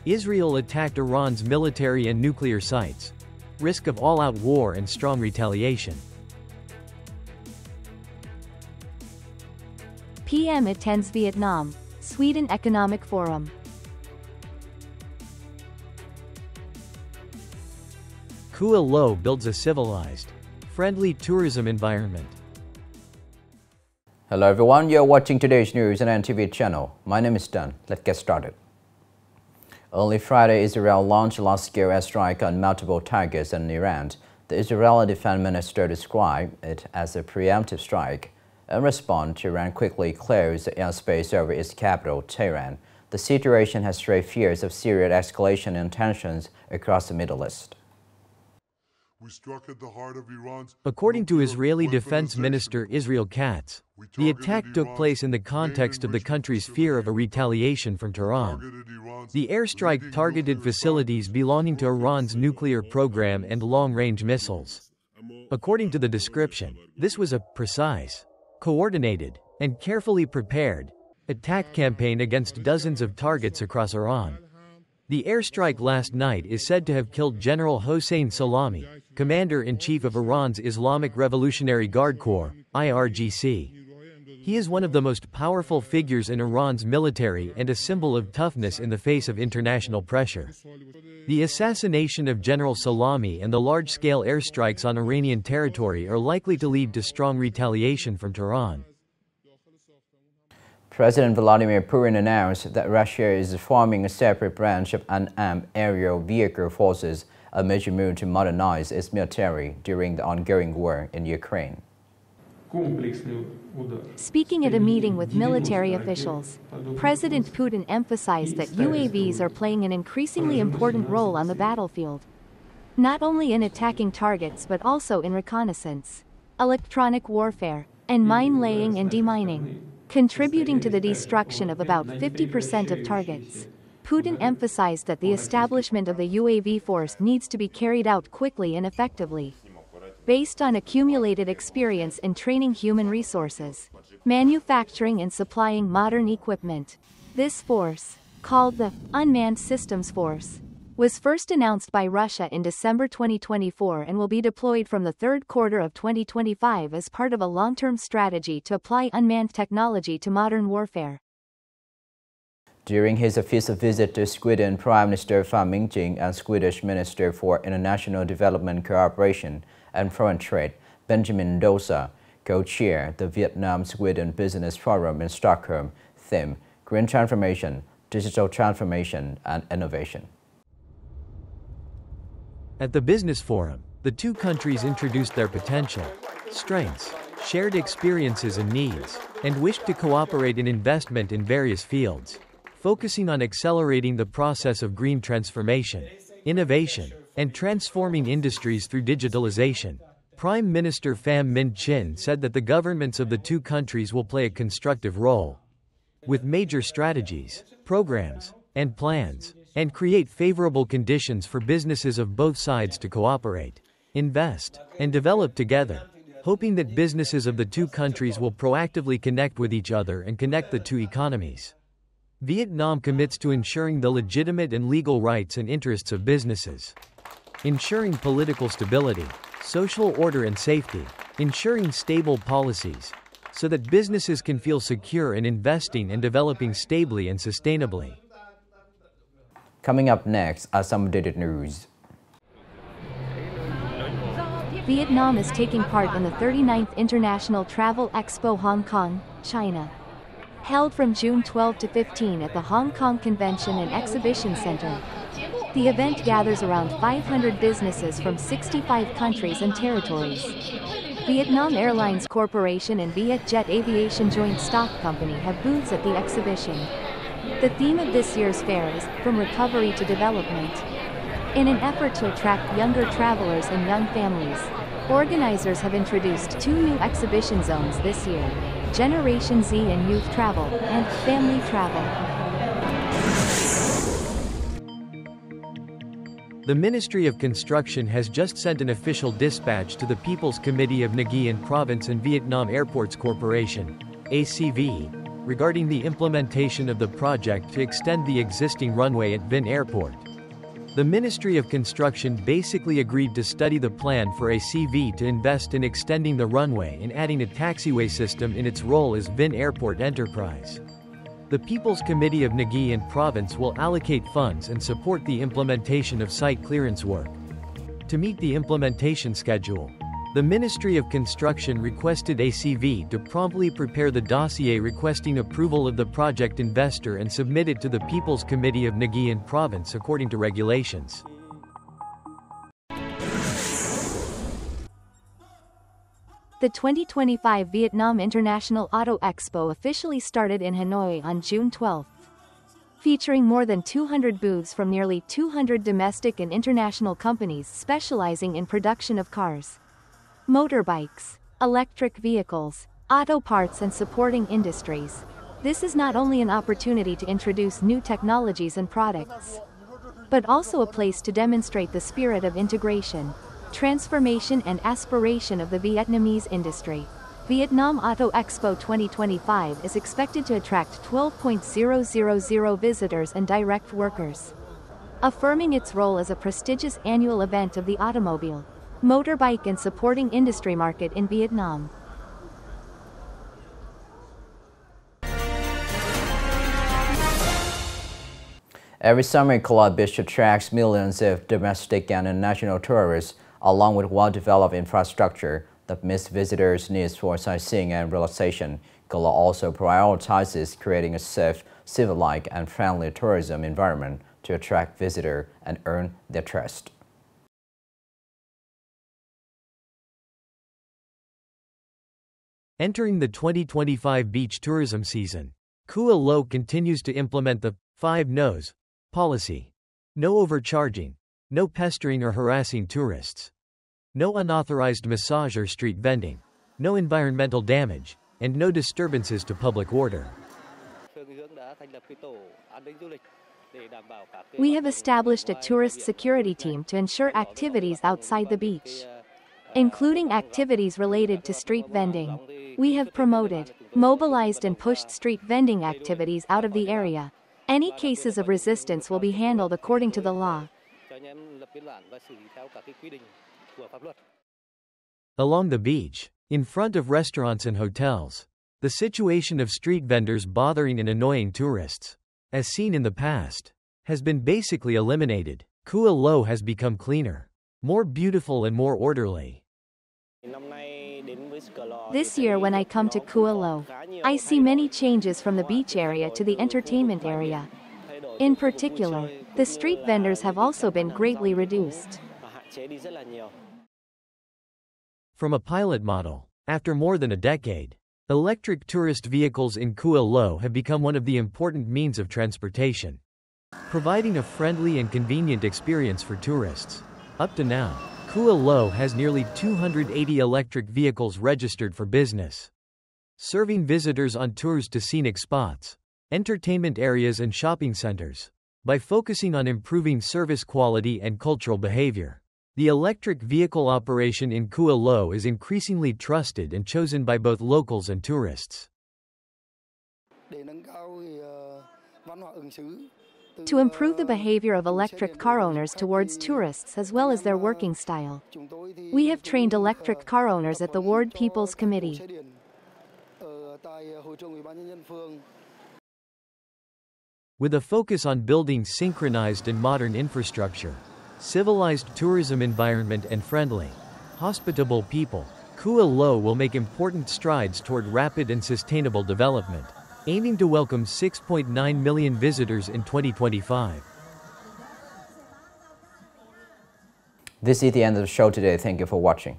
Israel attacked Iran's military and nuclear sites. Risk of all-out war and strong retaliation. PM attends Vietnam, Sweden Economic Forum. Cửa Lò builds a civilized, friendly tourism environment. Hello everyone, you're watching today's news on NTV channel. My name is Đăng. Let's get started. Only Friday, Israel launched a large-scale airstrike on multiple targets in Iran. The Israeli defense minister described it as a preemptive strike. In response, Iran quickly closed the airspace over its capital, Tehran. The situation has raised fears of serious escalation in tensions across the Middle East. We struck at the heart of Iran's According to Israeli Defense Minister Israel Katz, the attack took place in the context of the country's fear of a retaliation from Tehran. The airstrike targeted facilities belonging to Iran's nuclear program and long-range missiles. According to the description, this was a precise, coordinated, and carefully prepared attack campaign against dozens of targets across Iran. The airstrike last night is said to have killed General Hossein Salami, Commander-in-Chief of Iran's Islamic Revolutionary Guard Corps, IRGC. He is one of the most powerful figures in Iran's military and a symbol of toughness in the face of international pressure. The assassination of General Salami and the large-scale airstrikes on Iranian territory are likely to lead to strong retaliation from Tehran. President Vladimir Putin announced that Russia is forming a separate branch of unarmed aerial vehicle forces, a major move to modernize its military during the ongoing war in Ukraine. Speaking at a meeting with military officials, President Putin emphasized that UAVs are playing an increasingly important role on the battlefield, not only in attacking targets but also in reconnaissance, electronic warfare, and mine-laying and demining, contributing to the destruction of about 50% of targets. Putin emphasized that the establishment of the UAV force needs to be carried out quickly and effectively, based on accumulated experience in training human resources, manufacturing and supplying modern equipment. This force, called the Unmanned Systems Force, was first announced by Russia in December 2024 and will be deployed from the third quarter of 2025 as part of a long-term strategy to apply unmanned technology to modern warfare. During his official visit to Sweden, Prime Minister Phạm Minh Chính and Swedish Minister for International Development Cooperation and Foreign Trade, Benjamin Dosa, co-chaired the Vietnam-Sweden Business Forum in Stockholm, theme, Green Transformation, Digital Transformation and Innovation. At the Business Forum, the two countries introduced their potential, strengths, shared experiences and needs, and wished to cooperate in investment in various fields, focusing on accelerating the process of green transformation, innovation, and transforming industries through digitalization. Prime Minister Phạm Minh Chính said that the governments of the two countries will play a constructive role with major strategies, programs, and plans, and create favorable conditions for businesses of both sides to cooperate, invest, and develop together, hoping that businesses of the two countries will proactively connect with each other and connect the two economies. Vietnam commits to ensuring the legitimate and legal rights and interests of businesses, ensuring political stability, social order and safety, ensuring stable policies, so that businesses can feel secure in investing and developing stably and sustainably. Coming up next are some updated news. Vietnam is taking part in the 39th International Travel Expo Hong Kong, China. Held from June 12 to 15 at the Hong Kong Convention and Exhibition Center. The event gathers around 500 businesses from 65 countries and territories. Vietnam Airlines Corporation and Vietjet Aviation Joint Stock Company have booths at the exhibition. The theme of this year's fair is From Recovery to Development. In an effort to attract younger travelers and young families, organizers have introduced two new exhibition zones this year: Generation Z and Youth Travel, and Family Travel. The Ministry of Construction has just sent an official dispatch to the People's Committee of Nguy Province and Vietnam Airports Corporation, ACV, regarding the implementation of the project to extend the existing runway at Vinh Airport. The Ministry of Construction basically agreed to study the plan for ACV to invest in extending the runway and adding a taxiway system in its role as Vinh Airport Enterprise. The People's Committee of Nghệ An Province will allocate funds and support the implementation of site clearance work. To meet the implementation schedule, the Ministry of Construction requested ACV to promptly prepare the dossier requesting approval of the project investor and submit it to the People's Committee of Nghệ An Province according to regulations. The 2025 Vietnam International Auto Expo officially started in Hanoi on June 12. Featuring more than 200 booths from nearly 200 domestic and international companies specializing in production of cars, motorbikes, electric vehicles, auto parts and supporting industries. This is not only an opportunity to introduce new technologies and products, but also a place to demonstrate the spirit of integration, transformation and aspiration of the Vietnamese industry. Vietnam Auto Expo 2025 is expected to attract 12,000 visitors and direct workers, affirming its role as a prestigious annual event of the automobile, motorbike and supporting industry market in Vietnam. Every summer, Cửa Lò Beach attracts millions of domestic and international tourists, along with well-developed infrastructure that meets visitors' needs for sightseeing and relaxation. Cửa Lò also prioritizes creating a safe, civil-like, and friendly tourism environment to attract visitors and earn their trust. Entering the 2025 beach tourism season, Cửa Lò continues to implement the 5 No's policy. No overcharging, no pestering or harassing tourists, no unauthorized massage or street vending, no environmental damage, and no disturbances to public order. We have established a tourist security team to ensure activities outside the beach, including activities related to street vending. We have promoted, mobilized and pushed street vending activities out of the area. Any cases of resistance will be handled according to the law. Along the beach, in front of restaurants and hotels, the situation of street vendors bothering and annoying tourists, as seen in the past, has been basically eliminated. Cửa Lò has become cleaner, more beautiful and more orderly. This year when I come to Cửa Lò, I see many changes from the beach area to the entertainment area. In particular, the street vendors have also been greatly reduced. From a pilot model, after more than a decade, electric tourist vehicles in Cửa Lò have become one of the important means of transportation, providing a friendly and convenient experience for tourists. Up to now, Cửa Lò has nearly 280 electric vehicles registered for business, serving visitors on tours to scenic spots, entertainment areas and shopping centers. By focusing on improving service quality and cultural behavior, the electric vehicle operation in Cửa Lò is increasingly trusted and chosen by both locals and tourists. To improve the behavior of electric car owners towards tourists as well as their working style, we have trained electric car owners at the Ward People's Committee. With a focus on building synchronized and modern infrastructure, civilized tourism environment and friendly, hospitable people, Cửa Lò will make important strides toward rapid and sustainable development, aiming to welcome 6.9 million visitors in 2025. This is the end of the show today. Thank you for watching.